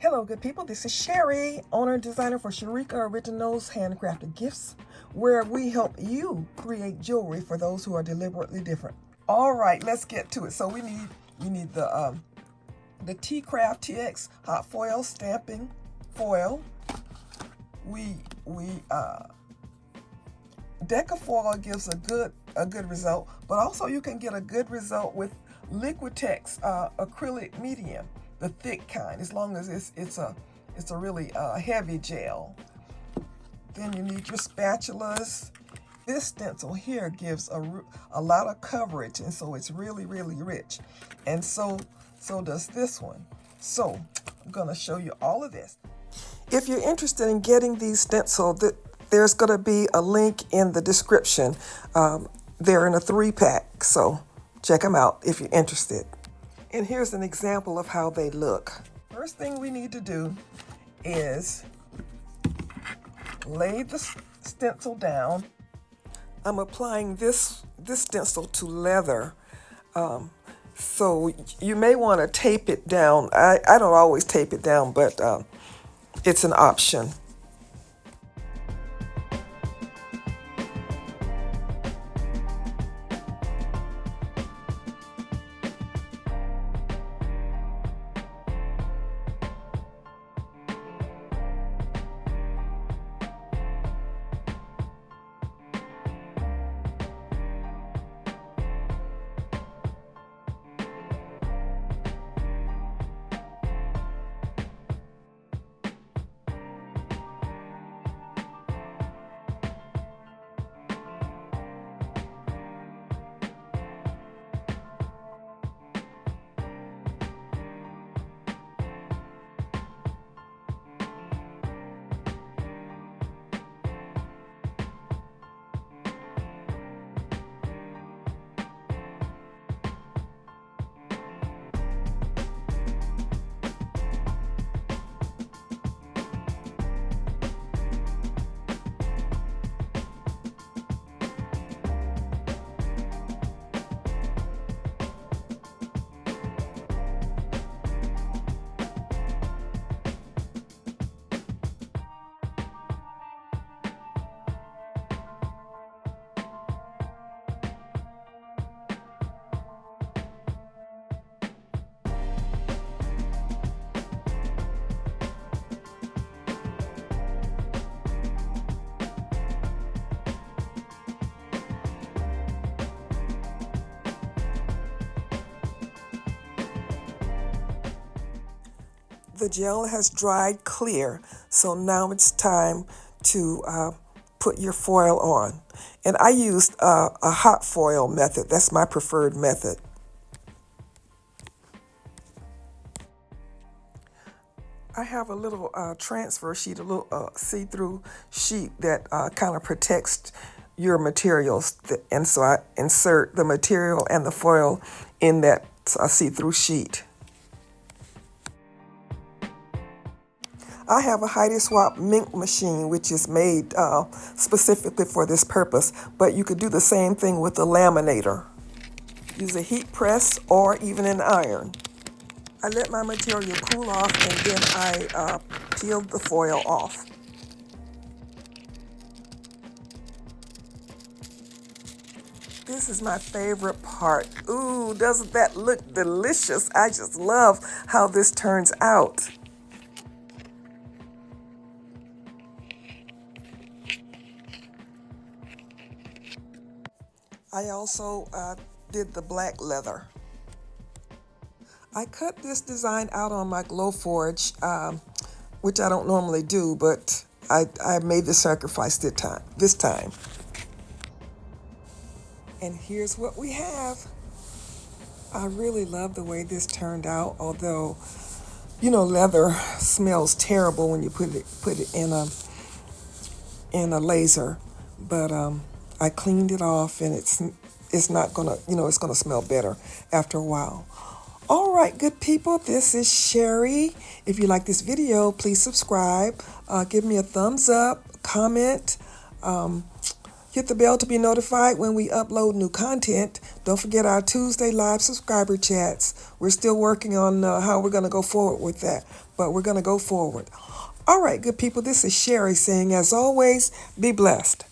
Hello, good people. This is Sherry, owner and designer for Sherika Originals Handcrafted Gifts, where we help you create jewelry for those who are deliberately different. All right, let's get to it. So we need the T-Craft TX hot foil stamping foil. Decafoil gives a good result, but also you can get a good result with Liquitex acrylic medium, the thick kind, as long as it's a really heavy gel. Then you need your spatulas. This stencil here gives a lot of coverage, and so it's really rich, and so does this one. So I'm gonna show you all of this. If you're interested in getting these stencils, there's going to be a link in the description. They're in a 3-pack, so check them out if you're interested. And here's an example of how they look. First thing we need to do is lay the stencil down. I'm applying this stencil to leather, so you may want to tape it down. I don't always tape it down, but it's an option. The gel has dried clear, so now it's time to put your foil on. And I used a hot foil method. That's my preferred method. I have a little transfer sheet, a little see-through sheet that kind of protects your materials. And so I insert the material and the foil in that see-through sheet. I have a Heidi Swap mink machine, which is made specifically for this purpose, but you could do the same thing with a laminator. Use a heat press or even an iron. I let my material cool off, and then I peeled the foil off. This is my favorite part. Ooh, doesn't that look delicious? I just love how this turns out. I also did the black leather. I cut this design out on my Glowforge, which I don't normally do, but I made the sacrifice this time. And here's what we have. I really love the way this turned out, although, leather smells terrible when you put it in a laser. But I cleaned it off, and it's not gonna, it's gonna smell better after a while. All right, good people, this is Sherry. If you like this video, please subscribe. Give me a thumbs up, comment, Hit the bell to be notified when we upload new content. Don't forget our Tuesday live subscriber chats. We're still working on how we're going to go forward with that, but we're going to go forward. All right, good people, this is Sherry saying, as always, be blessed.